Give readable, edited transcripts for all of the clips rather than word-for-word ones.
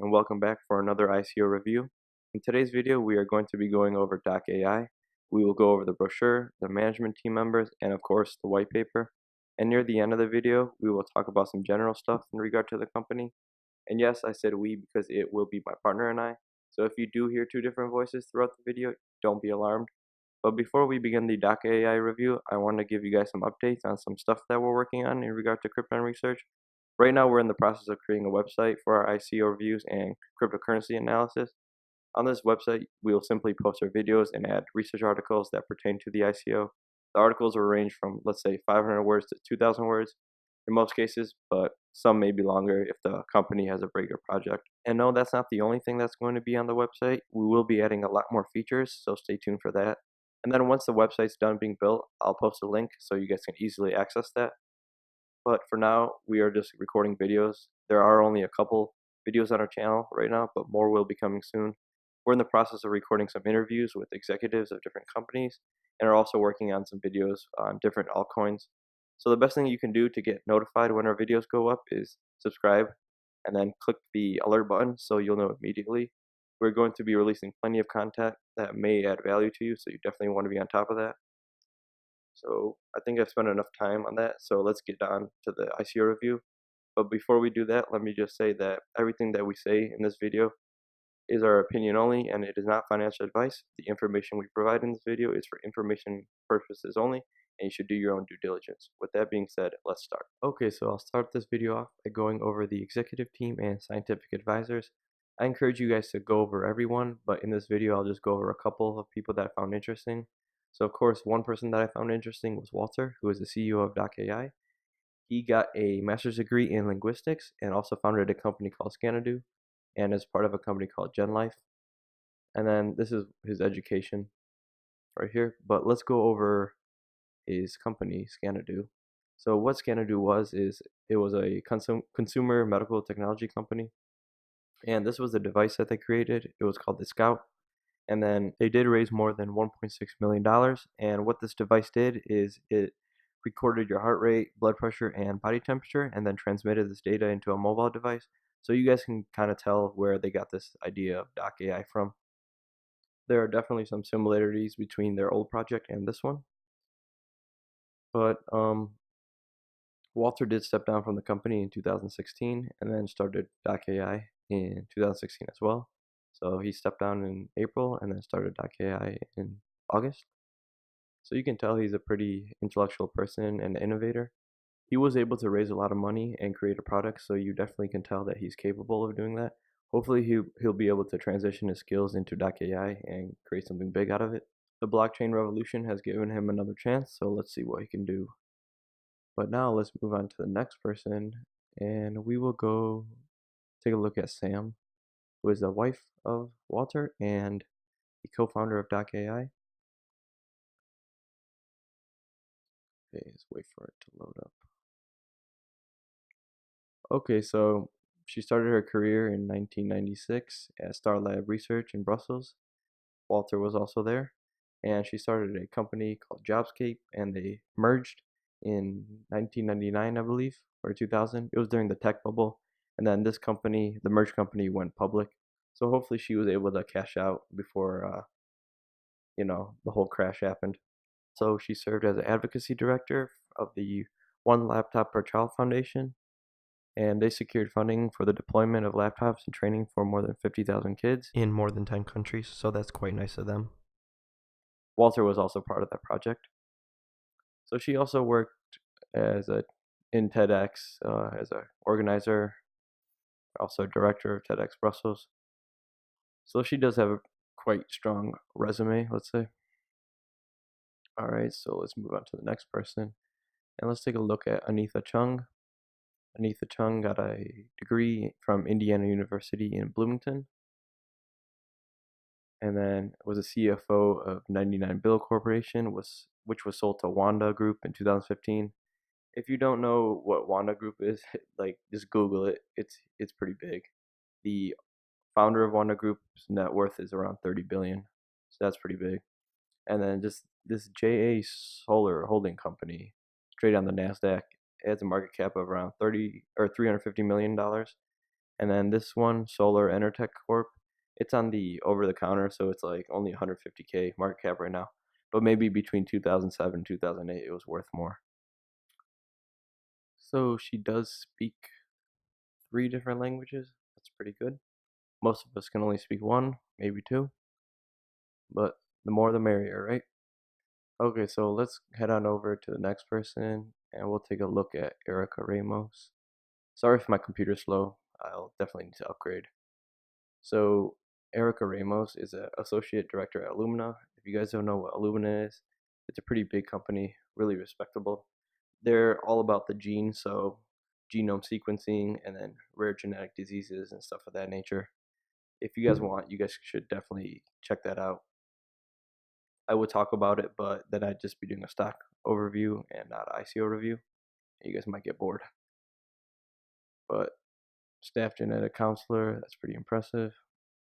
and welcome back for another ICO review. In today's video, we are going to be going over Doc.AI. We will go over the brochure, the management team members, and of course the white paper. And near the end of the video, we will talk about some general stuff in regard to the company. And yes, I said we because it will be my partner and I. So if you do hear two different voices throughout the video, don't be alarmed. But before we begin the Doc.AI review, I want to give you guys some updates on some stuff that we're working on in regard to crypto research. Right now, we're in the process of creating a website for our ICO reviews and cryptocurrency analysis. On this website, we will simply post our videos and add research articles that pertain to the ICO. The articles will range from, let's say, 500 words to 2,000 words in most cases, but some may be longer if the company has a bigger project. And no, that's not the only thing that's going to be on the website. We will be adding a lot more features, so stay tuned for that. And then once the website's done being built, I'll post a link so you guys can easily access that. But for now, we are just recording videos. There are only a couple videos on our channel right now, but more will be coming soon. We're in the process of recording some interviews with executives of different companies and are also working on some videos on different altcoins. So the best thing you can do to get notified when our videos go up is subscribe and then click the alert button so you'll know immediately. We're going to be releasing plenty of content that may add value to you, so you definitely want to be on top of that. So I think I've spent enough time on that, so let's get on to the ICO review. But before we do that, let me just say that everything that we say in this video is our opinion only, and it is not financial advice. The information we provide in this video is for information purposes only, and you should do your own due diligence. With that being said, let's start. Okay, so I'll start this video off by going over the executive team and scientific advisors. I encourage you guys to go over everyone, but in this video I'll just go over a couple of people that I found interesting. So of course, one person that I found interesting was Walter, who is the CEO of Doc.AI. He got a master's degree in linguistics and also founded a company called Scanadu and is part of a company called GenLife. And then this is his education right here. But let's go over his company, Scanadu. So what Scanadu was is it was a consumer medical technology company. And this was the device that they created. It was called the Scout. And then they did raise more than $1.6 million. And what this device did is it recorded your heart rate, blood pressure, and body temperature, and then transmitted this data into a mobile device. So you guys can kind of tell where they got this idea of Doc.AI from. There are definitely some similarities between their old project and this one. But Walter did step down from the company in 2016 and then started Doc.AI in 2016 as well. So he stepped down in April and then started Doc.AI in August. So you can tell he's a pretty intellectual person and innovator. He was able to raise a lot of money and create a product, so you definitely can tell that he's capable of doing that. Hopefully he'll be able to transition his skills into Doc.AI and create something big out of it. The blockchain revolution has given him another chance, so let's see what he can do. But now let's move on to the next person, and we will go take a look at Sam, who is the wife of Walter and the co-founder of Doc.AI. Okay, let's wait for it to load up. Okay, so she started her career in 1996 at Star Lab Research in Brussels. Walter was also there, and she started a company called Jobscape, and they merged in 1999, I believe, or 2000. It was during the tech bubble, and then this company, the merged company, went public. So hopefully she was able to cash out before, the whole crash happened. So she served as an advocacy director of the One Laptop Per Child Foundation, and they secured funding for the deployment of laptops and training for more than 50,000 kids in more than 10 countries, so that's quite nice of them. Walter was also part of that project. So she also worked in TEDx as an organizer, also director of TEDx Brussels. So she does have a quite strong resume, let's say. All right, so let's move on to the next person, and let's take a look at Anitha Chung. Anitha Chung got a degree from Indiana University in Bloomington, and then was a CFO of 99 Bill Corporation, which was sold to Wanda Group in 2015. If you don't know what Wanda Group is, just Google it. It's pretty big. The founder of Wanda Group's net worth is around 30 billion, so that's pretty big. And then just this JA Solar Holding Company, traded on the Nasdaq, it has a market cap of around $350 million, And then this one, Solar Enertech Corp, it's on the over the counter, so it's like only 150K market cap right now. But maybe between 2007 and 2008, it was worth more. So she does speak 3 different languages. That's pretty good. Most of us can only speak one, maybe 2, but the more the merrier, right? Okay, so let's head on over to the next person and we'll take a look at Erica Ramos. Sorry if my computer's slow. I'll definitely need to upgrade. So Erica Ramos is an associate director at Illumina. If you guys don't know what Illumina is, it's a pretty big company, really respectable. They're all about the gene, so genome sequencing and then rare genetic diseases and stuff of that nature. If you guys want, you guys should definitely check that out. I would talk about it, but then I'd just be doing a stock overview and not an ICO review. You guys might get bored. But staff genetic counselor, that's pretty impressive.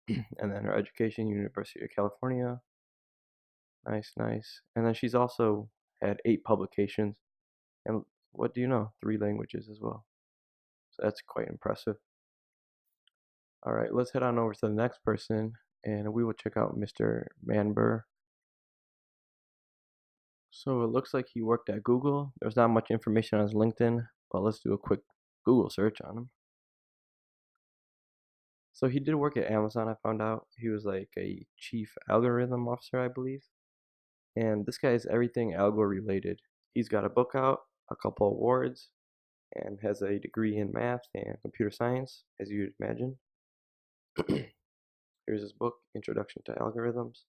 And then her education, University of California. Nice, nice. And then she's also had 8 publications. And what do you know? 3 languages as well. So that's quite impressive. All right, let's head on over to the next person and we will check out Mr. Manber. So it looks like he worked at Google. There's not much information on his LinkedIn, but let's do a quick Google search on him. So he did work at Amazon, I found out. He was like a chief algorithm officer, I believe. And this guy is everything algo related. He's got a book out, a couple awards, and has a degree in math and computer science, as you'd imagine. Here's his book, Introduction to Algorithms.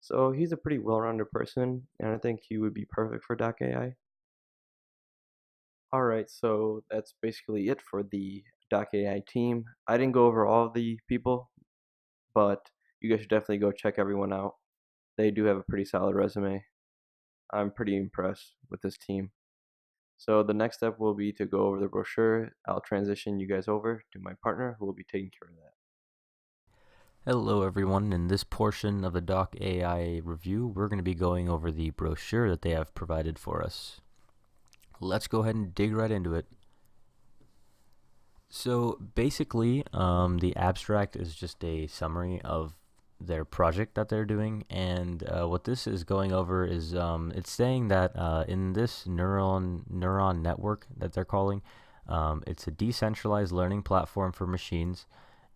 So he's a pretty well-rounded person, and I think he would be perfect for Doc.AI. Alright, so that's basically it for the Doc.AI team. I didn't go over all of the people, but you guys should definitely go check everyone out. They do have a pretty solid resume. I'm pretty impressed with this team. So the next step will be to go over the brochure. I'll transition you guys over to my partner who will be taking care of that. Hello everyone, in this portion of the Doc.AI review, we're going to be going over the brochure that they have provided for us. Let's go ahead and dig right into it. So basically, the abstract is just a summary of their project that they're doing, and what this is going over is it's saying that in this neuron network that they're calling, it's a decentralized learning platform for machines.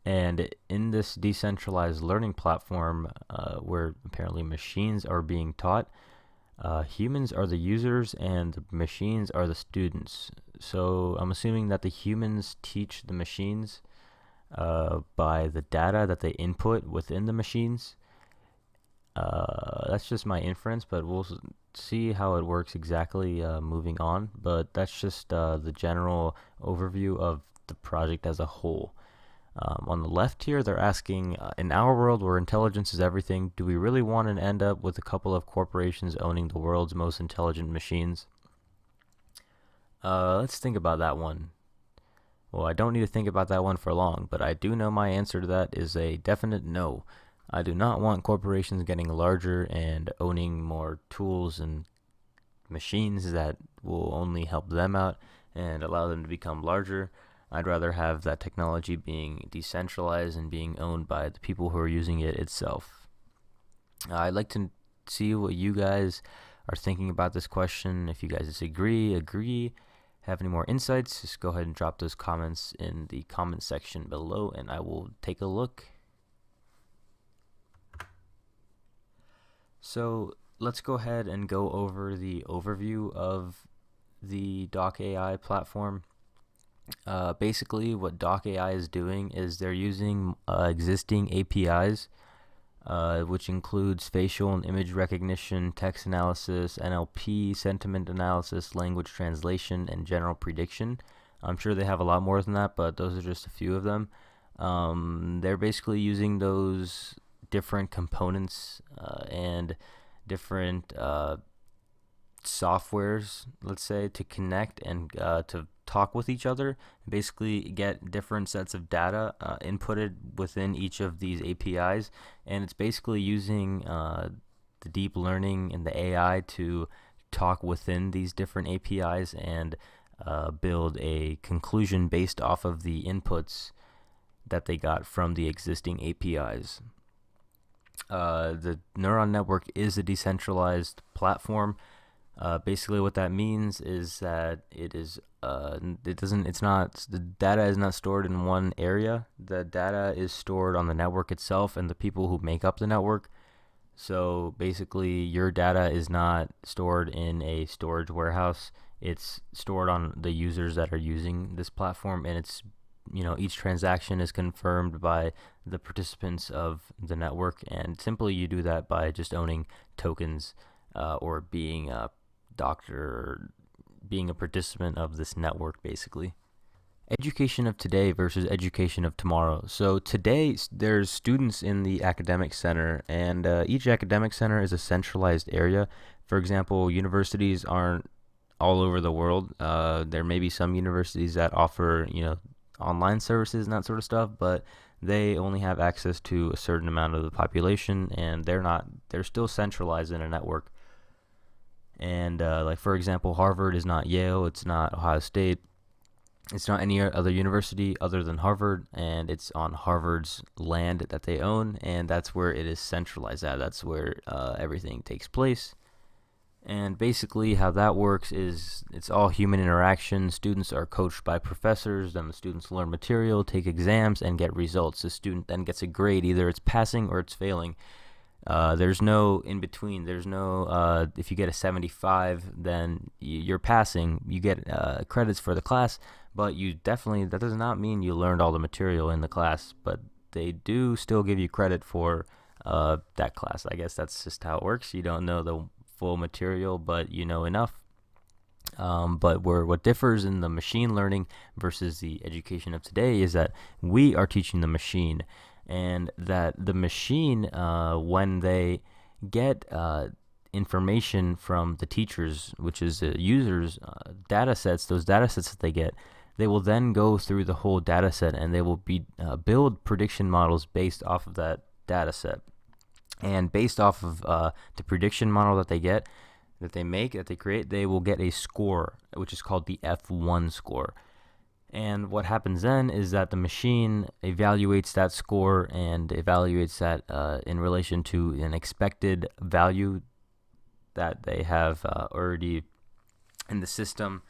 And in this decentralized learning platform, where apparently machines are being taught, humans are the users and the machines are the students. So I'm assuming that the humans teach the machines by the data that they input within the machines. That's just my inference, but we'll see how it works exactly moving on. But that's just the general overview of the project as a whole. On the left here, they're asking, in our world where intelligence is everything, do we really want to end up with a couple of corporations owning the world's most intelligent machines? Let's think about that one. Well, I don't need to think about that one for long, but I do know my answer to that is a definite no. I do not want corporations getting larger and owning more tools and machines that will only help them out and allow them to become larger. I'd rather have that technology being decentralized and being owned by the people who are using it itself. I'd like to see what you guys are thinking about this question. If you guys disagree, agree, have any more insights, just go ahead and drop those comments in the comment section below and I will take a look. So let's go ahead and go over the overview of the Doc.AI platform. Basically, what Doc.AI is doing is they're using existing APIs, which includes facial and image recognition, text analysis, NLP, sentiment analysis, language translation, and general prediction. I'm sure they have a lot more than that, but those are just a few of them. They're basically using those different components and different softwares, let's say, to connect and to talk with each other, basically get different sets of data inputted within each of these APIs, and it's basically using the deep learning and the AI to talk within these different APIs and build a conclusion based off of the inputs that they got from the existing APIs. The neuron network is a decentralized platform. Basically, what that means is that the data is not stored in one area. The data is stored on the network itself and the people who make up the network. So basically, your data is not stored in a storage warehouse. It's stored on the users that are using this platform, and each transaction is confirmed by the participants of the network, and simply you do that by just owning tokens, or being a doctor, or being a participant of this network, basically. Education of today versus education of tomorrow. So today there's students in the academic center, and each academic center is a centralized area. For example, universities aren't all over the world. There may be some universities that offer, online services and that sort of stuff, but they only have access to a certain amount of the population, and they're still centralized in a network. And like, for example, Harvard is not Yale, it's not Ohio State, it's not any other university other than Harvard, and it's on Harvard's land that they own, and that's where it is centralized at. That's where everything takes place. And basically, how that works is it's all human interaction. Students are coached by professors, then the students learn material, take exams, and get results. The student then gets a grade. Either it's passing or it's failing. There's no in between. There's no, if you get a 75, then you're passing. You get credits for the class, but that does not mean you learned all the material in the class, but they do still give you credit for that class. I guess that's just how it works. You don't know the full material, but you know enough. But what differs in the machine learning versus the education of today is that we are teaching the machine, and that the machine, when they get information from the teachers, which is the users' data sets, those data sets that they get, they will then go through the whole data set, and they will build prediction models based off of that data set. And based off of the prediction model that they create, they will get a score, which is called the F1 score. And what happens then is that the machine evaluates that score and evaluates that in relation to an expected value that they have already in the system.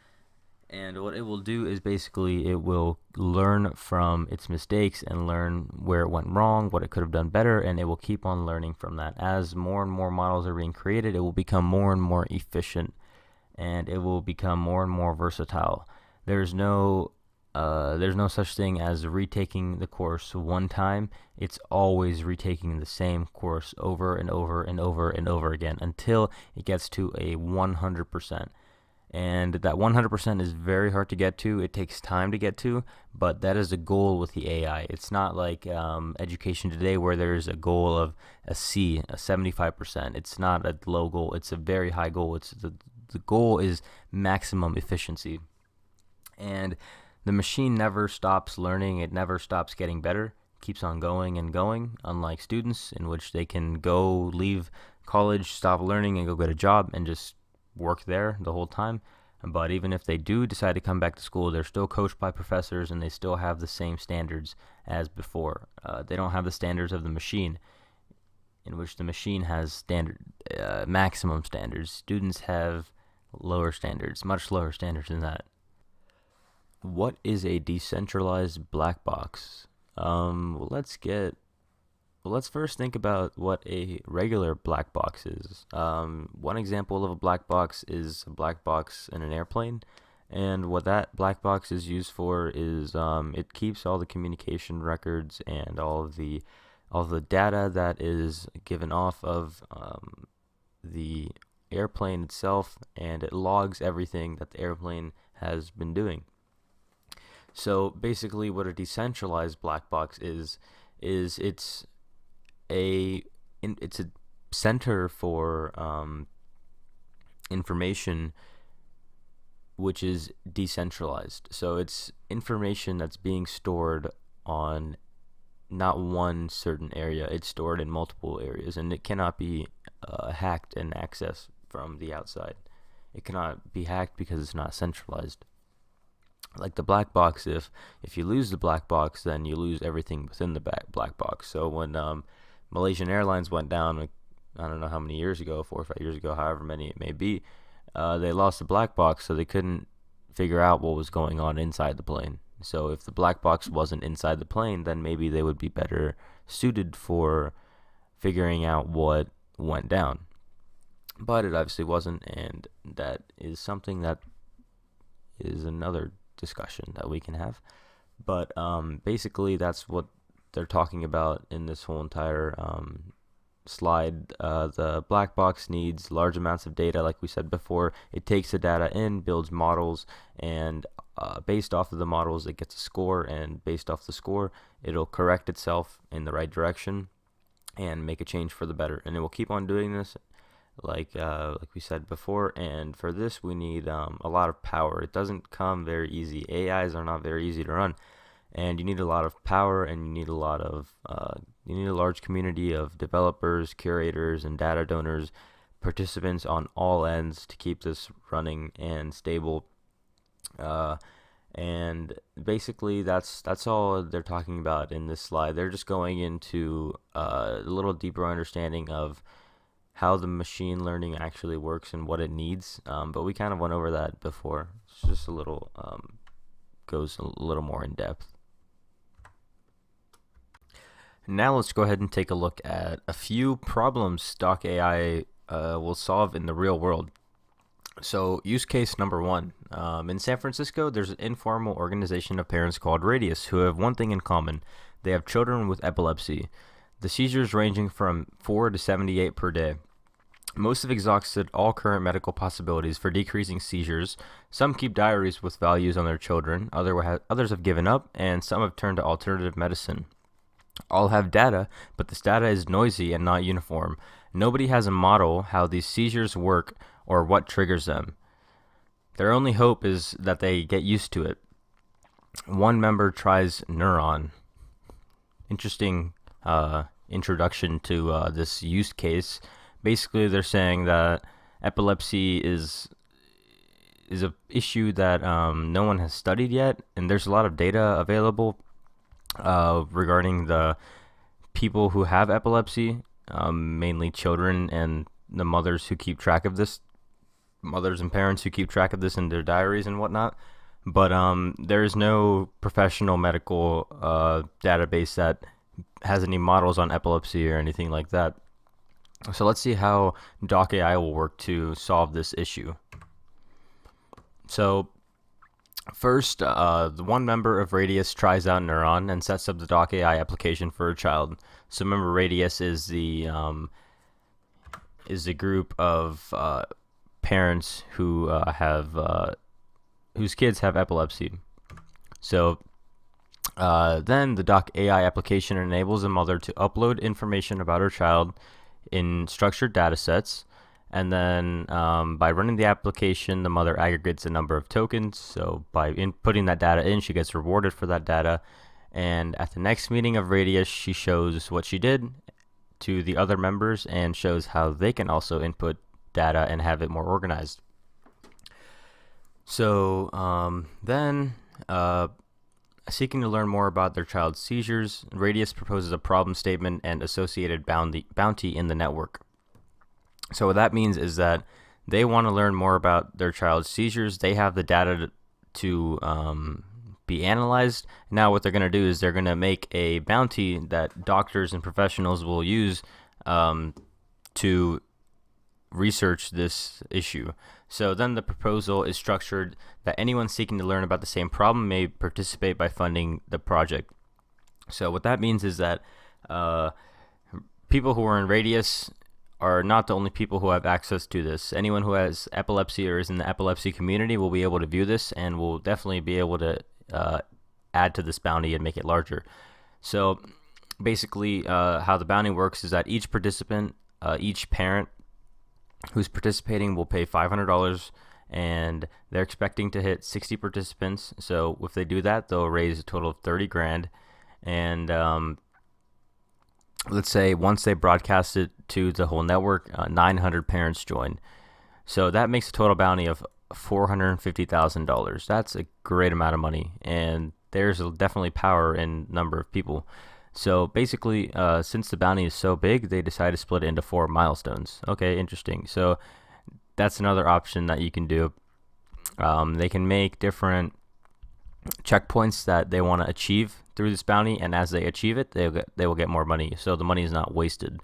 And what it will do is basically it will learn from its mistakes and learn where it went wrong, what it could have done better, and it will keep on learning from that. As more and more models are being created, it will become more and more efficient, and it will become more and more versatile. There's no such thing as retaking the course one time. It's always retaking the same course over and over and over and over again until it gets to a 100%. And that 100% is very hard to get to. It takes time to get to, but that is a goal with the AI. It's not like education today where there's a goal of a 75%. It's not a low goal. It's a very high goal. The goal is maximum efficiency. And the machine never stops learning. It never stops getting better. It keeps on going and going, unlike students, in which they can leave college, stop learning, and go get a job and just work there the whole time. But even if they do decide to come back to school, they're still coached by professors, and they still have the same standards as before. They don't have the standards of the machine, in which the machine has maximum standards. Students have lower standards, much lower standards than that. What is a decentralized black box? Let's first think about what a regular black box is. One example of a black box is a black box in an airplane. And what that black box is used for is it keeps all the communication records and all the data that is given off of the airplane itself, and it logs everything that the airplane has been doing. So basically what a decentralized black box is it's a center for information which is decentralized. So it's information that's being stored on not one certain area. It's stored in multiple areas, and it cannot be hacked and accessed from the outside. It cannot be hacked because it's not centralized. like the black box. If you lose the black box, then you lose everything within the black box. So when Malaysian Airlines went down, like, I don't know how many years ago, 4 or 5 years ago, however many it may be, they lost the black box, so they couldn't figure out what was going on inside the plane. So if the black box wasn't inside the plane, then maybe they would be better suited for figuring out what went down. But it obviously wasn't, and that is something that is another discussion that we can have. But basically, that's what they're talking about in this whole entire slide. The black box needs large amounts of data, like we said before. It takes the data in, builds models, and based off of the models, it gets a score, and based off the score, it'll correct itself in the right direction and make a change for the better. And it will keep on doing this, like we said before. And for this, we need a lot of power. It doesn't come very easy. AIs are not very easy to run, and you need a lot of power, and you need a lot of you need a large community of developers, curators, and data donors, participants on all ends to keep this running and stable. And basically, that's all they're talking about in this slide. They're just going into a little deeper understanding of how the machine learning actually works and what it needs. But we kind of went over that before. It's just a little goes a little more in depth. Now let's go ahead and take a look at a few problems Doc.AI will solve in the real world. So use case number one. In San Francisco, there's an informal organization of parents called Radius who have one thing in common. They have children with epilepsy. The seizures ranging from 4 to 78 per day. Most have exhausted all current medical possibilities for decreasing seizures. Some keep diaries with values on their children. Others have given up, and some have turned to alternative medicine. All have data, but this data is noisy and not uniform. Nobody has a model how these seizures work or what triggers them. Their only hope is that they get used to it. One member tries Neuron. Interesting introduction to this use case. Basically, they're saying that epilepsy is a issue that no one has studied yet, and there's a lot of data available regarding the people who have epilepsy, mainly children and the mothers who keep track of this, mothers and parents who keep track of this in their diaries and whatnot. But there is no professional medical database that has any models on epilepsy or anything like that. So let's see how Doc.AI will work to solve this issue. So first, the one member of Radius tries out Neuron and sets up the Doc.AI application for a child. So remember, Radius is the group of parents who have whose kids have epilepsy. So then the Doc.AI application enables a mother to upload information about her child in structured data sets. And then by running the application, the mother aggregates a number of tokens. So by inputting that data in, she gets rewarded for that data. And at the next meeting of Radius, she shows what she did to the other members and shows how they can also input data and have it more organized. So then, seeking to learn more about their child's seizures, Radius proposes a problem statement and associated bounty in the network. So what that means is that they want to learn more about their child's seizures. They have the data to be analyzed. Now what they're going to do is they're going to make a bounty that doctors and professionals will use to research this issue. So then the proposal is structured that anyone seeking to learn about the same problem may participate by funding the project. So what that means is that people who are in Radius are not the only people who have access to this. Anyone who has epilepsy or is in the epilepsy community will be able to view this and will definitely be able to add to this bounty and make it larger. So basically how the bounty works is that each participant, each parent who's participating will pay $500, and they're expecting to hit 60 participants. So if they do that, they'll raise a total of 30 grand. And let's say once they broadcast it to the whole network, 900 parents join. So that makes a total bounty of $450,000. That's a great amount of money, and there's definitely power in number of people. So basically, since the bounty is so big, they decided to split it into 4 milestones. Okay, interesting. So that's another option that you can do. They can make different checkpoints that they want to achieve through this bounty, and as they achieve it, they will get more money. So the money is not wasted.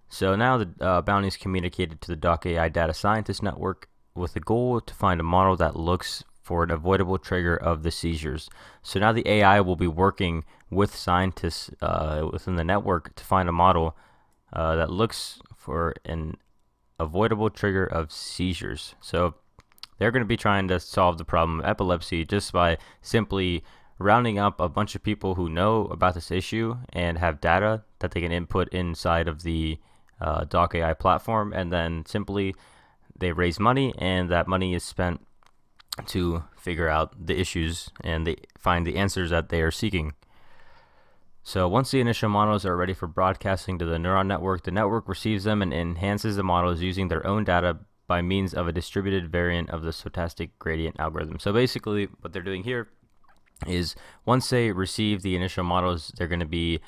So now the bounty is communicated to the Doc.AI data scientist network with the goal to find a model that looks for an avoidable trigger of the seizures. So now the AI will be working with scientists within the network to find a model that looks for an avoidable trigger of seizures. So they're going to be trying to solve the problem of epilepsy just by simply rounding up a bunch of people who know about this issue and have data that they can input inside of the Doc.AI platform, and then simply they raise money, and that money is spent to figure out the issues and they find the answers that they are seeking. So once the initial models are ready for broadcasting to the neuron network, the network receives them and enhances the models using their own data by means of a distributed variant of the stochastic gradient algorithm. So basically what they're doing here is once they receive the initial models, they're going to be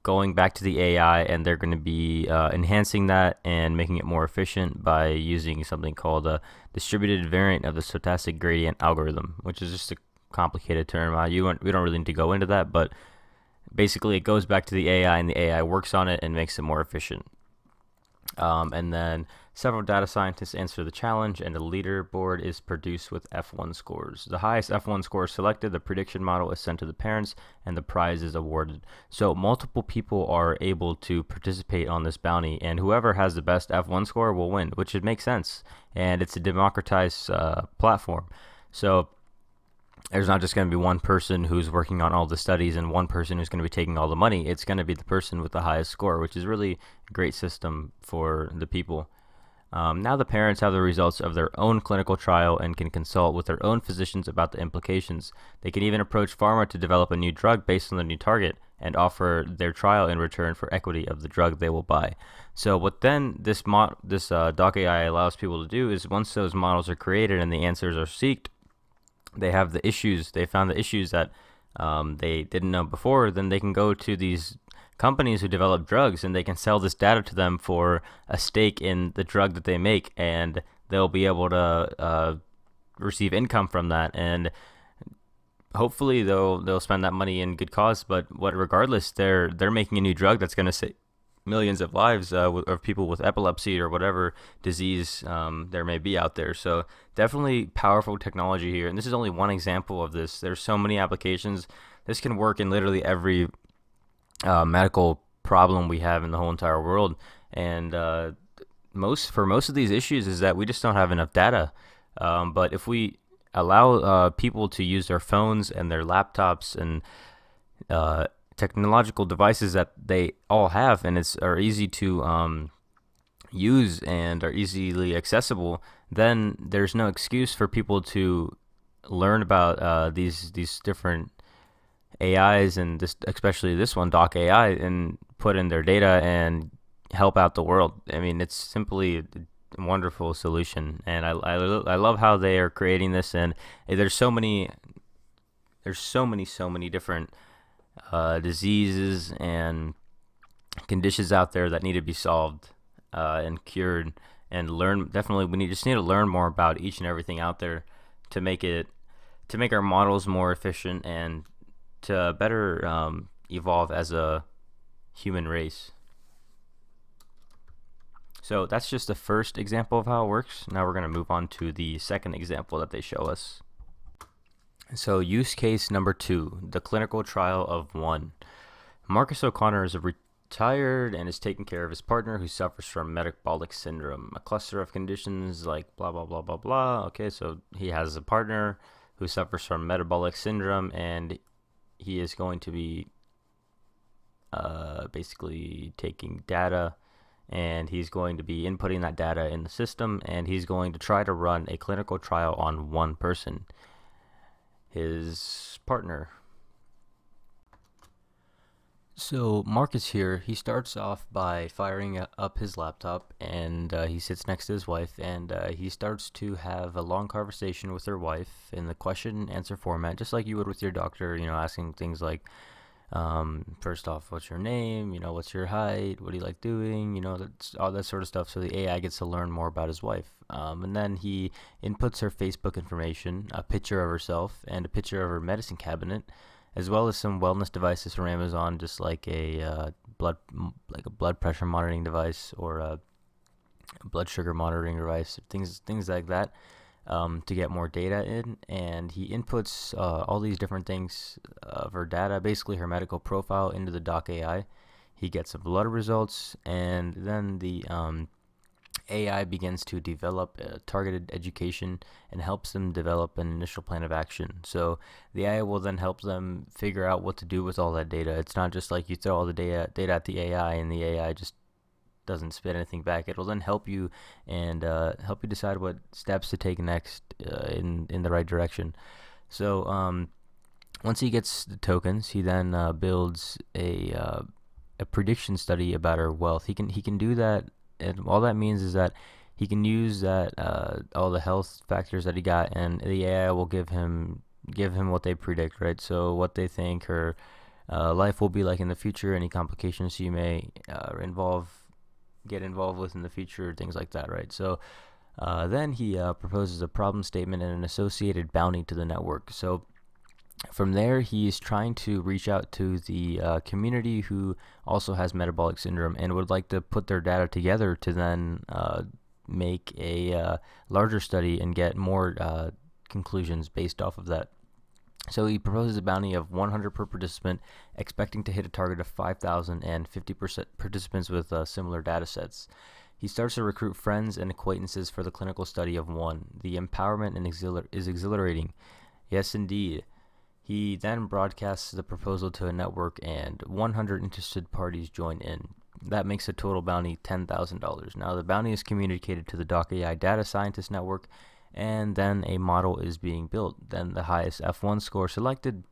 going back to the AI and they're going to be enhancing that and making it more efficient by using something called a distributed variant of the stochastic gradient algorithm, which is just a complicated term. We don't really need to go into that, but basically it goes back to the AI and the AI works on it and makes it more efficient. And then several data scientists answer the challenge, and a leaderboard is produced with F1 scores. The highest F1 score selected, the prediction model is sent to the parents, and the prize is awarded. So multiple people are able to participate on this bounty, and whoever has the best F1 score will win, which would make sense. And it's a democratized platform. So there's not just going to be one person who's working on all the studies and one person who's going to be taking all the money. It's going to be the person with the highest score, which is really a great system for the people. Now the parents have the results of their own clinical trial and can consult with their own physicians about the implications. They can even approach pharma to develop a new drug based on the new target and offer their trial in return for equity of the drug they will buy. So what then this Doc.AI allows people to do is once those models are created and the answers are sought, they have the issues, they found the issues that they didn't know before, then they can go to these companies who develop drugs and they can sell this data to them for a stake in the drug that they make, and they'll be able to receive income from that, and hopefully they'll spend that money in good cause. But regardless, they're making a new drug that's going to save millions of lives of people with epilepsy or whatever disease there may be out there. So definitely powerful technology here, and this is only one example of this. There's so many applications. This can work in literally every medical problem we have in the whole entire world, and most of these issues is that we just don't have enough data. But if we allow people to use their phones and their laptops and technological devices that they all have and are easy to use and are easily accessible, then there's no excuse for people to learn about these different AIs, and especially this one, Doc.AI, and put in their data and help out the world. I mean, it's simply a wonderful solution, and I love how they are creating this. And there's so many different diseases and conditions out there that need to be solved and cured and learn. Definitely, we just need to learn more about each and everything out there to make our models more efficient and to better evolve as a human race. So that's just the first example of how it works. Now we're going to move on to the second example that they show us. So use case number 2, the clinical trial of 1. Marcus O'Connor is retired and is taking care of his partner who suffers from metabolic syndrome, a cluster of conditions like blah, blah, blah, blah, blah. Okay, so he has a partner who suffers from metabolic syndrome, and he is going to be basically taking data, and he's going to be inputting that data in the system, and he's going to try to run a clinical trial on one person, his partner. So Marcus here, he starts off by firing up his laptop, and he sits next to his wife, and he starts to have a long conversation with her wife in the question and answer format, just like you would with your doctor, asking things like, first off, what's your name? What's your height? What do you like doing? That's all that sort of stuff. So the AI gets to learn more about his wife. And then he inputs her Facebook information, a picture of herself, and a picture of her medicine cabinet, as well as some wellness devices from Amazon, just like a blood pressure monitoring device or a blood sugar monitoring device, things like that, to get more data in. And he inputs all these different things of her data, basically her medical profile, into the Doc.AI. He gets some blood results, and then the AI begins to develop targeted education and helps them develop an initial plan of action. So the AI will then help them figure out what to do with all that data. It's not just like you throw all the data at the AI and the AI just doesn't spit anything back. It'll then help you and help you decide what steps to take next in the right direction. So once he gets the tokens, he then builds a prediction study about her wealth. He can do that, and all that means is that he can use that all the health factors that he got, and the AI will give him what they predict, right? So what they think her life will be like in the future, any complications she may get involved with in the future, things like that, right? So then he proposes a problem statement and an associated bounty to the network. So from there, he's trying to reach out to the community who also has metabolic syndrome and would like to put their data together to then make a larger study and get more conclusions based off of that. So he proposes a bounty of 100 per participant, expecting to hit a target of 5,000 and 50% participants with similar data sets. He starts to recruit friends and acquaintances for the clinical study of one. The empowerment is exhilarating. Yes, indeed. He then broadcasts the proposal to a network, and 100 interested parties join in. That makes the total bounty $10,000. Now, the bounty is communicated to the Doc.AI Data Scientist Network, and then a model is being built. Then the highest F1 score selected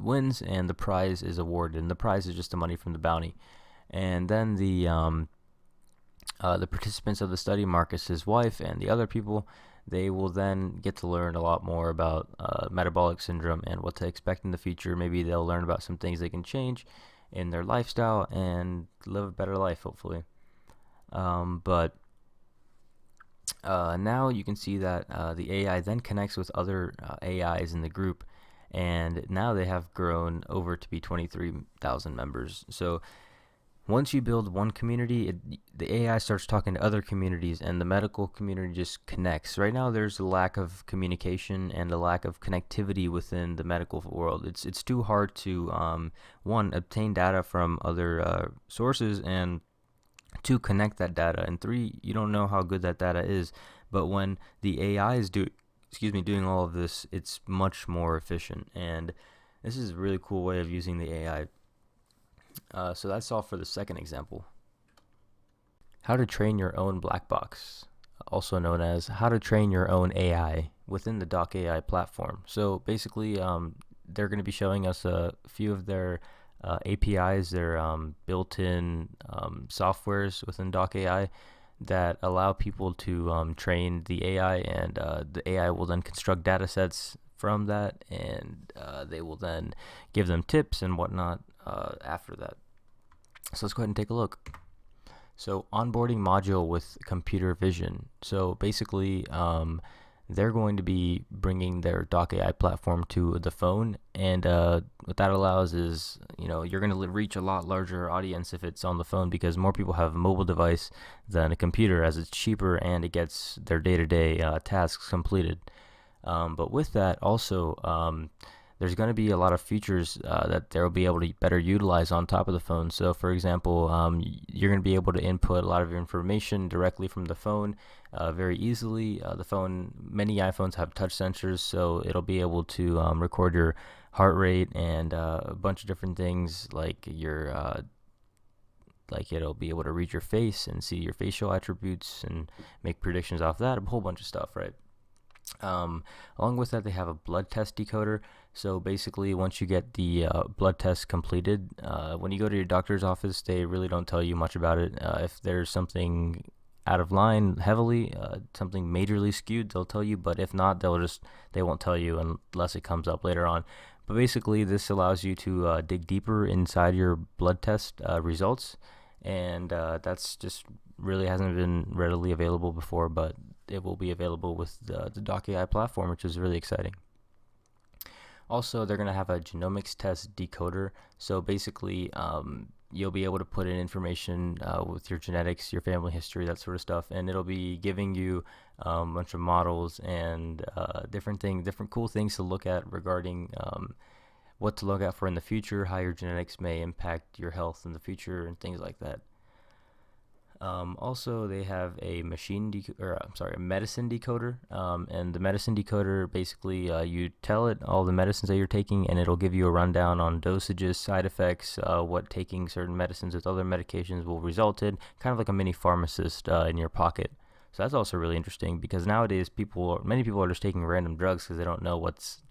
wins, and the prize is awarded. And the prize is just the money from the bounty. And then the participants of the study, Marcus, his wife, and the other people, they will then get to learn a lot more about metabolic syndrome and what to expect in the future. Maybe they'll learn about some things they can change in their lifestyle and live a better life, hopefully. But now you can see that the AI then connects with other AIs in the group, and now they have grown over to be 23,000 members. So once you build one community, the AI starts talking to other communities, and the medical community just connects. Right now, there's a lack of communication and a lack of connectivity within the medical world. It's too hard to one, obtain data from other sources, and two, connect that data, and three, you don't know how good that data is. But when the AI is doing all of this, it's much more efficient, and this is a really cool way of using the AI. So that's all for the second example. How to train your own black box, also known as how to train your own AI within the Doc.AI platform. So basically, they're going to be showing us a few of their APIs, their built-in softwares within Doc.AI that allow people to train the AI, and the AI will then construct data sets from that, and they will then give them tips and whatnot after that. So let's go ahead and take a look. So onboarding module with computer vision. So basically, they're going to be bringing their Doc.AI platform to the phone, and what that allows is, you're going to reach a lot larger audience if it's on the phone, because more people have a mobile device than a computer, as it's cheaper and it gets their day-to-day tasks completed. But with that, also, there's going to be a lot of features that they'll be able to better utilize on top of the phone. So, for example, you're going to be able to input a lot of your information directly from the phone very easily. Many iPhones have touch sensors, so it'll be able to record your heart rate and a bunch of different things, like it'll be able to read your face and see your facial attributes and make predictions off that, a whole bunch of stuff, right? Along with that, they have a blood test decoder. So basically, once you get the blood test completed, when you go to your doctor's office, they really don't tell you much about it. If there's something out of line heavily, something majorly skewed, they'll tell you. But if not, they won't tell you unless it comes up later on. But basically, this allows you to dig deeper inside your blood test results, and that's just really hasn't been readily available before, but it will be available with the Doc.AI platform, which is really exciting. Also, they're going to have a genomics test decoder. So basically, you'll be able to put in information with your genetics, your family history, that sort of stuff, and it'll be giving you a bunch of models and different cool things to look at regarding what to look out for in the future, how your genetics may impact your health in the future, and things like that. Also, they have a a medicine decoder, and the medicine decoder basically you tell it all the medicines that you're taking, and it'll give you a rundown on dosages, side effects, what taking certain medicines with other medications will result in, kind of like a mini pharmacist in your pocket. So that's also really interesting because nowadays many people are just taking random drugs because they don't know what's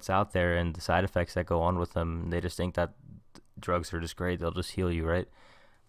out there and the side effects that go on with them. They just think that drugs are just great; they'll just heal you, right?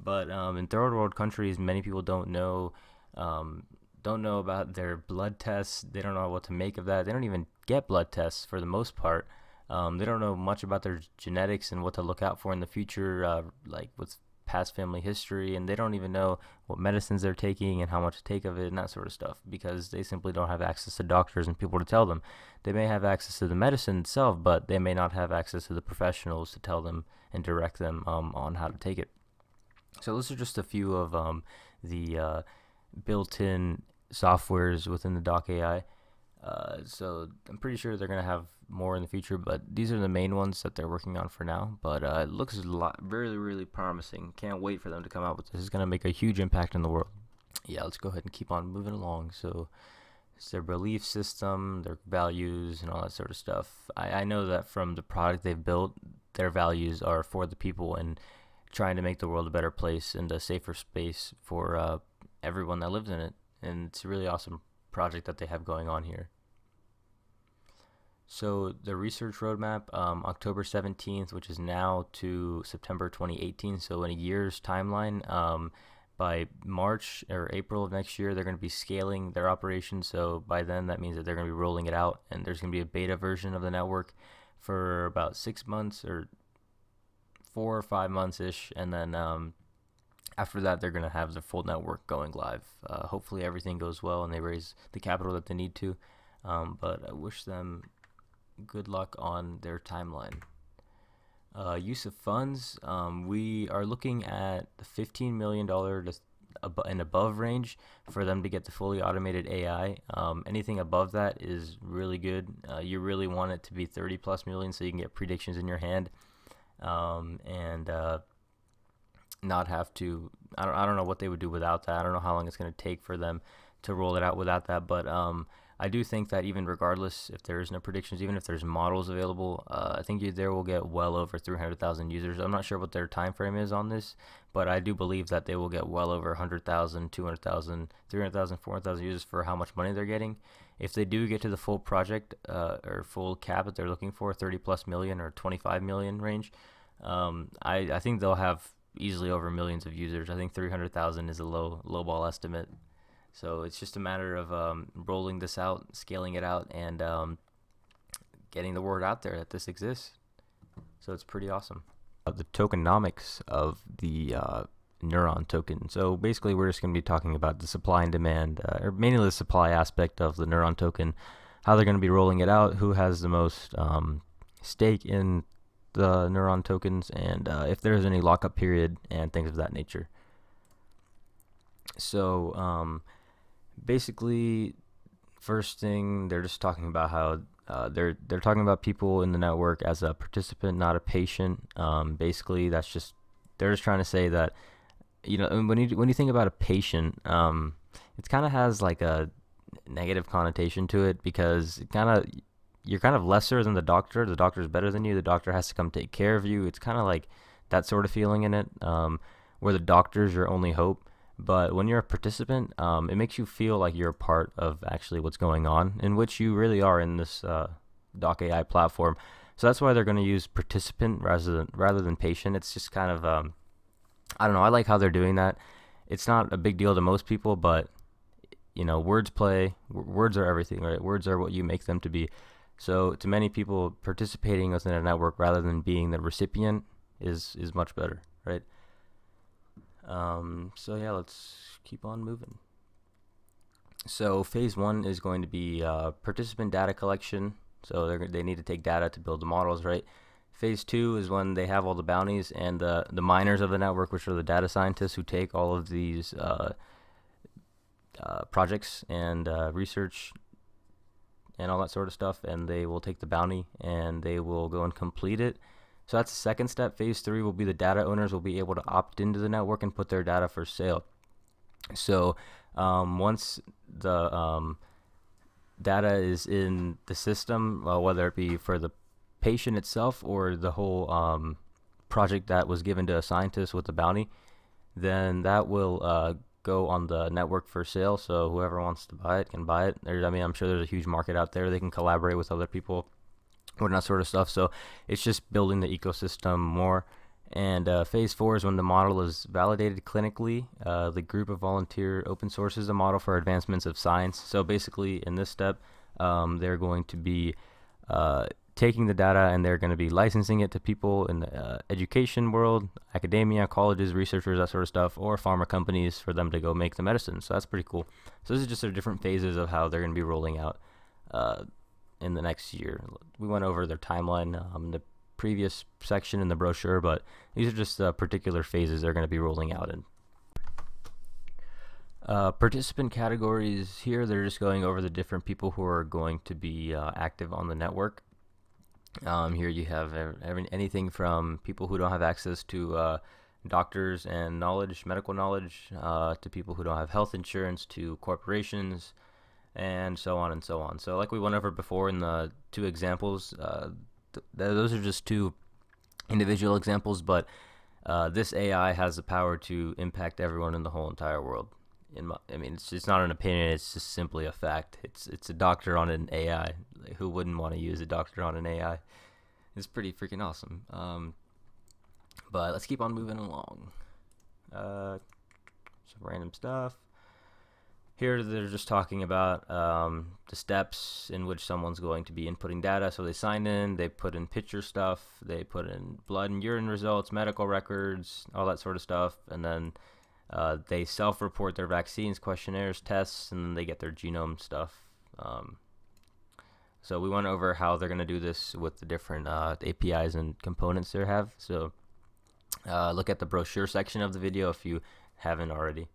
But in third world countries, many people don't know about their blood tests. They don't know what to make of that. They don't even get blood tests for the most part. They don't know much about their genetics and what to look out for in the future, like with past family history, and they don't even know what medicines they're taking and how much to take of it and that sort of stuff because they simply don't have access to doctors and people to tell them. They may have access to the medicine itself, but they may not have access to the professionals to tell them and direct them on how to take it. So those are just a few of the built-in softwares within the Doc AI. So I'm pretty sure they're gonna have more in the future, but these are the main ones that they're working on for now. But it looks really, really promising. Can't wait for them to come out with this. It's gonna make a huge impact in the world. Yeah, let's go ahead and keep on moving along. So it's their belief system, their values, and all that sort of stuff. I know that from the product they've built, their values are for the people and trying to make the world a better place and a safer space for everyone that lives in it. And it's a really awesome project that they have going on here. So the research roadmap, October 17th, which is now, to September 2018. So in a year's timeline, by March or April of next year, they're going to be scaling their operation. So by then, that means that they're going to be rolling it out, and there's going to be a beta version of the network for about 6 months or 4 or 5 months ish, and then after that, they're going to have the full network going live. Hopefully, everything goes well and they raise the capital that they need to. But I wish them good luck on their timeline. Use of funds, we are looking at the $15 million and above range for them to get the fully automated AI. Anything above that is really good. You really want it to be 30 plus million so you can get predictions in your hand. And not have to. I don't know what they would do without that. I don't know how long it's going to take for them to roll it out without that. But I do think that even regardless, if there is no predictions, even if there's models available, I think there will get well over 300,000 users. I'm not sure what their time frame is on this, but I do believe that they will get well over 100,000, 200,000, 300,000, 400,000 users for how much money they're getting. If they do get to the full project or full cap that they're looking for, 30 plus million or 25 million range, I think they'll have easily over millions of users. I think 300,000 is a low ball estimate. So it's just a matter of rolling this out, scaling it out, and getting the word out there that this exists. So it's pretty awesome. The tokenomics of the neuron token. So basically, we're just going to be talking about the supply and demand, or mainly the supply aspect of the neuron token, how they're going to be rolling it out, who has the most stake in the neuron tokens, and if there's any lockup period and things of that nature. So basically, first thing, they're just talking about how they're talking about people in the network as a participant, not a patient. Basically, they're just trying to say that, when you think about a patient, it kind of has like a negative connotation to it because you're kind of lesser than the doctor. The doctor is better than you. The doctor has to come take care of you. It's kind of like that sort of feeling in it, where the doctor's your only hope. But when you're a participant, it makes you feel like you're a part of actually what's going on, in which you really are in this Doc AI platform. So that's why they're going to use participant rather than patient. It's just kind of I don't know. I like how they're doing that. It's not a big deal to most people, but words play. Words are everything, right? Words are what you make them to be. So to many people, participating within a network rather than being the recipient is much better, right? So yeah, let's keep on moving. So phase one is going to be participant data collection. So they need to take data to build the models, right? Phase two is when they have all the bounties and the miners of the network, which are the data scientists who take all of these projects and research and all that sort of stuff, and they will take the bounty and they will go and complete it. So that's the second step. Phase three will be the data owners will be able to opt into the network and put their data for sale. So once the data is in the system, whether it be for the patient itself or the whole project that was given to a scientist with the bounty, then that will go on the network for sale. So whoever wants to buy it can buy it. I'm sure there's a huge market out there. They can collaborate with other people or that sort of stuff. So it's just building the ecosystem more. And phase four is when the model is validated clinically. The group of volunteer open sources the model for advancements of science. So basically, in this step, they're going to be taking the data and they're going to be licensing it to people in the education world, academia, colleges, researchers, that sort of stuff, or pharma companies for them to go make the medicine. So that's pretty cool. So this is just the different phases of how they're going to be rolling out in the next year. We went over their timeline in the previous section in the brochure, but these are just particular phases they're going to be rolling out in. Participant categories here, they're just going over the different people who are going to be active on the network. Here you have anything from people who don't have access to doctors and medical knowledge, to people who don't have health insurance, to corporations, and so on and so on. So like we went over before in the two examples, those are just two individual examples, but this AI has the power to impact everyone in the whole entire world. It's not an opinion, it's just simply a fact. It's a doctor on an AI. Who wouldn't want to use a doctor on an AI? It's pretty freaking awesome. But let's keep on moving along. Some random stuff. Here they're just talking about the steps in which someone's going to be inputting data. So they sign in, they put in picture stuff, they put in blood and urine results, medical records, all that sort of stuff, and then they self-report their vaccines, questionnaires, tests, and then they get their genome stuff. So we went over how they're going to do this with the different APIs and components they have. So look at the brochure section of the video if you haven't already.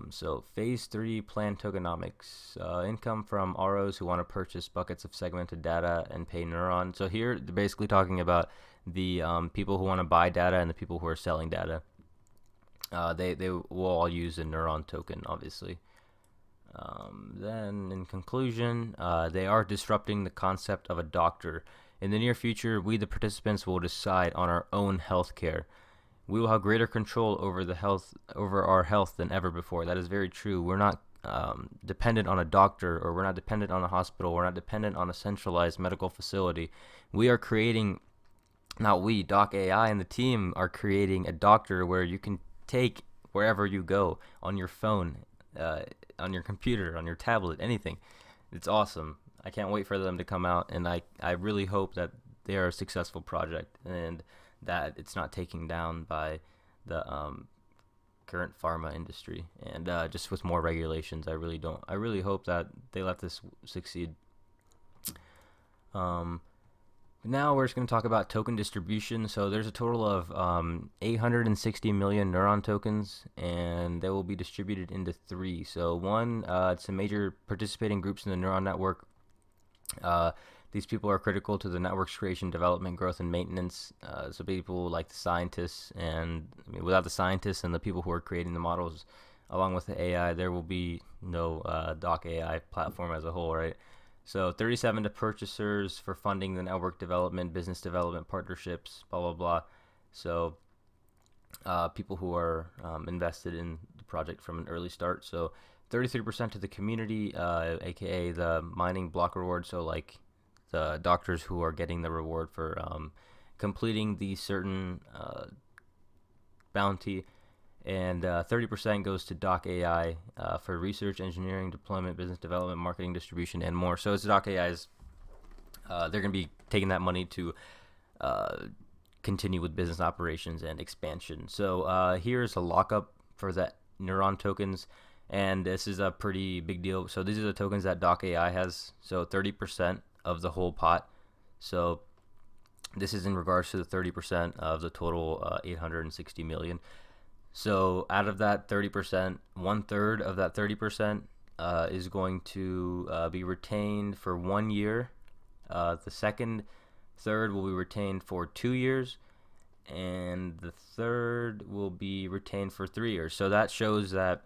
So phase 3, plan tokenomics, income from ROs who want to purchase buckets of segmented data and pay Neuron. So here they're basically talking about the people who want to buy data and the people who are selling data. They will all use a Neuron token, obviously. Then in conclusion, they are disrupting the concept of a doctor. In the near future, we the participants will decide on our own health care. We will have greater control over our health than ever before. That is very true. We're not dependent on a doctor, or we're not dependent on a hospital. We're not dependent on a centralized medical facility. We are creating, not we, Doc.AI and the team are creating a doctor where you can take wherever you go, on your phone, on your computer, on your tablet, anything. It's awesome. I can't wait for them to come out, and I really hope that they are a successful project and that it's not taken down by the current pharma industry, and just with more regulations. I really hope that they let this succeed. Now we're just going to talk about token distribution. So there's a total of 860 million Neuron tokens, and they will be distributed into three. So one, it's the major participating groups in the Neuron network. These people are critical to the network's creation, development, growth, and maintenance. So people like the scientists, and without the scientists and the people who are creating the models, along with the AI, there will be no Doc.AI platform as a whole, right? So 37 to purchasers for funding the network development, business development, partnerships, blah, blah, blah. So people who are invested in the project from an early start. So 33% to the community, aka the mining block reward. So like the doctors who are getting the reward for completing the certain bounty, and 30% goes to Doc.AI for research, engineering, deployment, business development, marketing, distribution, and more. So it's Doc.AI's. They're going to be taking that money to continue with business operations and expansion. So here's a lockup for the Neuron tokens, and this is a pretty big deal. So these are the tokens that Doc.AI has. So 30% of the whole pot. So this is in regards to the 30% of the total 860 million. So out of that 30%, 1/3 of that 30% is going to be retained for 1 year. The second third will be retained for 2 years, and the third will be retained for 3 years. So that shows that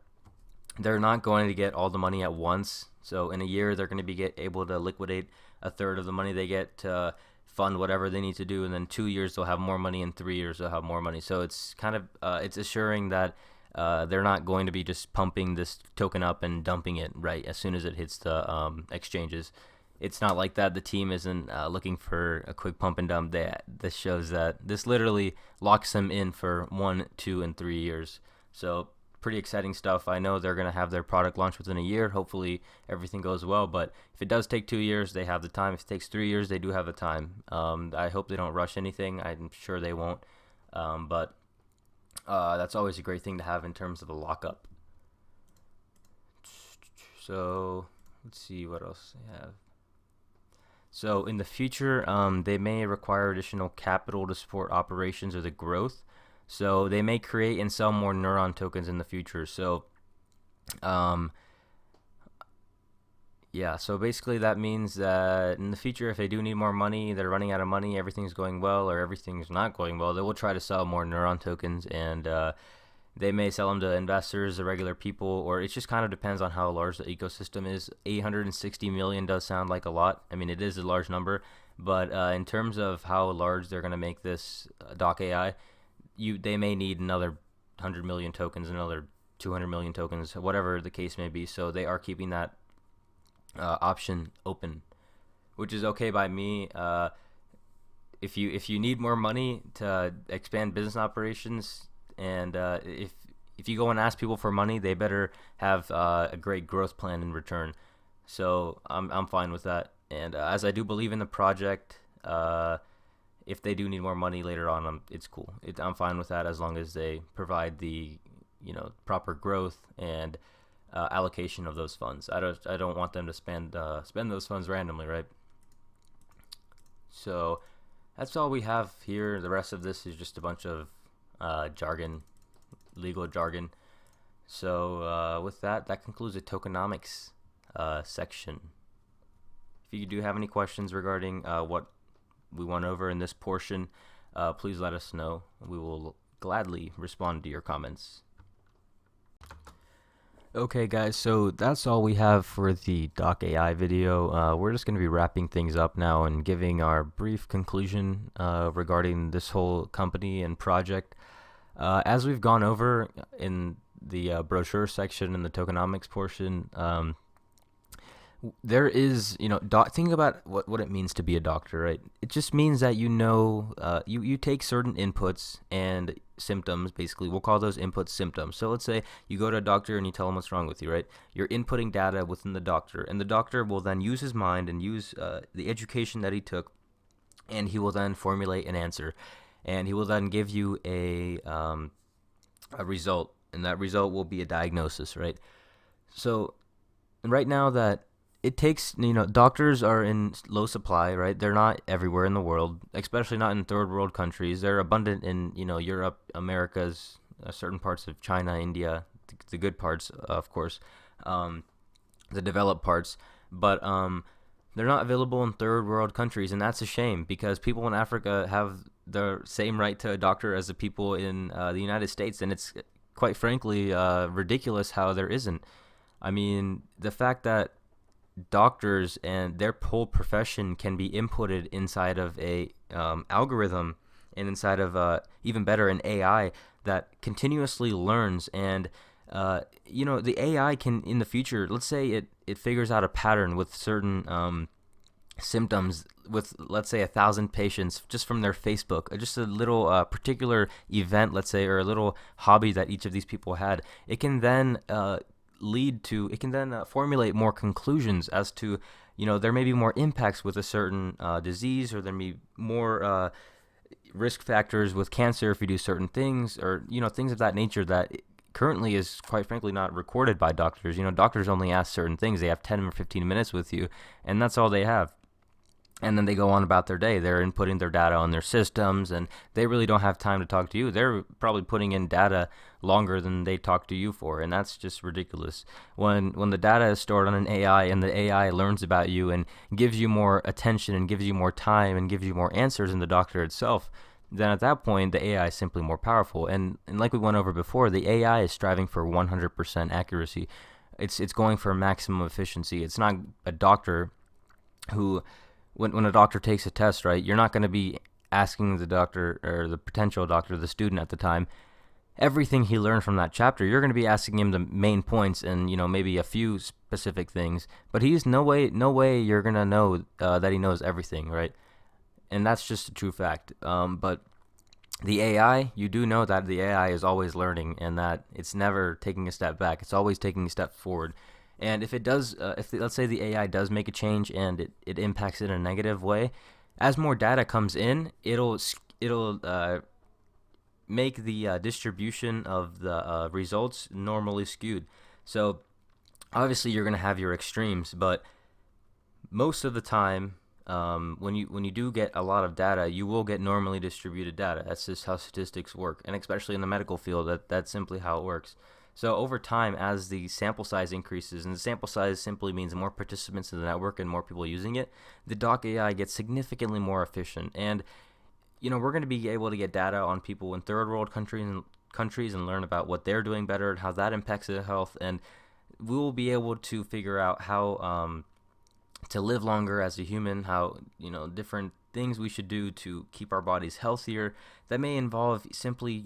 they're not going to get all the money at once. So in a year, they're going to be able to liquidate a third of the money they get to fund whatever they need to do, and then 2 years they'll have more money, and 3 years they'll have more money. So it's kind of it's assuring that they're not going to be just pumping this token up and dumping it right as soon as it hits the exchanges. It's not like that. The team isn't looking for a quick pump and dump. This shows that this literally locks them in for 1, 2, and 3 years. So pretty exciting stuff. I know they're going to have their product launch within a year. Hopefully everything goes well. But if it does take 2 years, they have the time. If it takes 3 years, they do have the time. I hope they don't rush anything. I'm sure they won't. But that's always a great thing to have in terms of a lockup. So let's see what else they have. So in the future, they may require additional capital to support operations or the growth. So they may create and sell more Neuron tokens in the future. So, yeah, so basically that means that in the future, if they do need more money, they're running out of money, everything's going well, or everything's not going well, they will try to sell more Neuron tokens, and they may sell them to investors, the regular people, or it just kind of depends on how large the ecosystem is. 860 million does sound like a lot. I mean, it is a large number, but in terms of how large they're going to make this Doc.AI, they may need another 100 million tokens, another 200 million tokens, whatever the case may be. So they are keeping that option open, which is okay by me. If you need more money to expand business operations, and if you go and ask people for money, they better have a great growth plan in return. So I'm fine with that. And as I do believe in the project, if they do need more money later on, it's cool. I'm fine with that as long as they provide the proper growth and allocation of those funds. I don't want them to spend those funds randomly, right? So that's all we have here. The rest of this is just a bunch of jargon, legal jargon. So with that concludes the tokenomics section. If you do have any questions regarding what we went over in this portion, please let us know. We will gladly respond to your comments. Okay guys, so that's all we have for the Doc.AI video. We're just going to be wrapping things up now and giving our brief conclusion regarding this whole company and project. As we've gone over in the brochure section and the tokenomics portion, there is, think about what it means to be a doctor, right? It just means that you take certain inputs and symptoms, basically. We'll call those inputs symptoms. So let's say you go to a doctor and you tell him what's wrong with you, right? You're inputting data within the doctor, and the doctor will then use his mind and use the education that he took, and he will then formulate an answer, and he will then give you a result, and that result will be a diagnosis, right? So right now that it takes, doctors are in low supply, right? They're not everywhere in the world, especially not in third world countries. They're abundant in, Europe, Americas, certain parts of China, India, the good parts, of course, the developed parts. But they're not available in third world countries, and that's a shame because people in Africa have the same right to a doctor as the people in the United States, and it's quite frankly ridiculous how there isn't. I mean, the fact that doctors and their whole profession can be inputted inside of a algorithm and inside of even better an AI that continuously learns, and the AI can in the future, let's say it figures out a pattern with certain symptoms with, let's say, 1,000 patients just from their Facebook, just a little particular event, let's say, or a little hobby that each of these people had, it can then formulate more conclusions as to, there may be more impacts with a certain disease, or there may be more risk factors with cancer if you do certain things, or things of that nature that currently is quite frankly not recorded by doctors. Doctors only ask certain things. They have 10 or 15 minutes with you, and that's all they have, and then they go on about their day. They're inputting their data on their systems, and they really don't have time to talk to you. They're probably putting in data longer than they talk to you for, and that's just ridiculous. When the data is stored on an AI, and the AI learns about you and gives you more attention and gives you more time and gives you more answers than the doctor itself, then at that point the AI is simply more powerful. And like we went over before, the AI is striving for 100% accuracy. It's going for maximum efficiency. It's not a doctor who, when a doctor takes a test, right, you're not going to be asking the doctor, or the potential doctor, the student at the time, everything he learned from that chapter. You're going to be asking him the main points and, maybe a few specific things, but he's no way you're going to know that he knows everything, right? And that's just a true fact. But the AI, you do know that the AI is always learning, and that it's never taking a step back. It's always taking a step forward. And if it does, let's say the AI does make a change and it impacts it in a negative way, as more data comes in, it'll make the distribution of the results normally skewed. So obviously you're gonna have your extremes, but most of the time, when you do get a lot of data, you will get normally distributed data. That's just how statistics work, and especially in the medical field, that's simply how it works. So over time, as the sample size increases, and the sample size simply means more participants in the network and more people using it, the Doc.AI gets significantly more efficient. And we're going to be able to get data on people in third world countries and learn about what they're doing better and how that impacts their health, and we will be able to figure out how to live longer as a human, how, different things we should do to keep our bodies healthier. That may involve simply,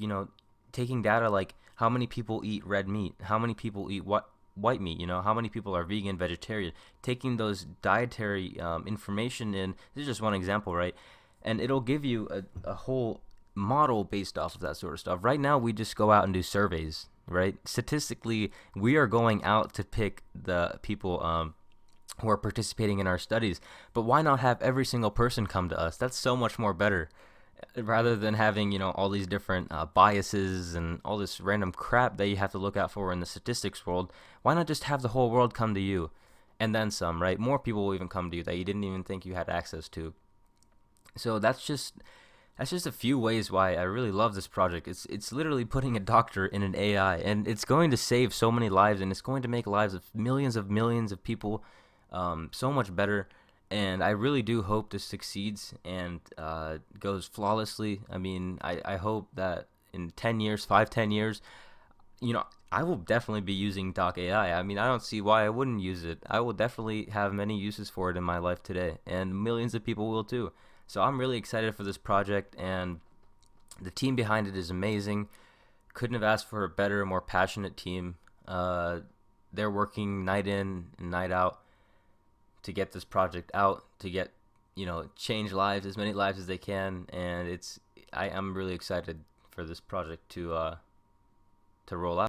taking data like how many people eat red meat, how many people eat white meat, how many people are vegan, vegetarian, taking those dietary information in. This is just one example, right? And it'll give you a whole model based off of that sort of stuff. Right now, we just go out and do surveys, right? Statistically, we are going out to pick the people who are participating in our studies. But why not have every single person come to us? That's so much more better, rather than having, all these different biases and all this random crap that you have to look out for in the statistics world. Why not just have the whole world come to you, and then some, right? More people will even come to you that you didn't even think you had access to. So that's just a few ways why I really love this project. It's literally putting a doctor in an AI, and it's going to save so many lives, and it's going to make lives of millions of people so much better. And I really do hope this succeeds and goes flawlessly. I mean, I hope that in 10 years, 5, 10 years, I will definitely be using Doc.AI. I mean, I don't see why I wouldn't use it. I will definitely have many uses for it in my life today, and millions of people will too. So I'm really excited for this project, and the team behind it is amazing. Couldn't have asked for a better, more passionate team. They're working night in and night out to get this project out, to get, change lives, as many lives as they can. And I'm really excited for this project to roll out.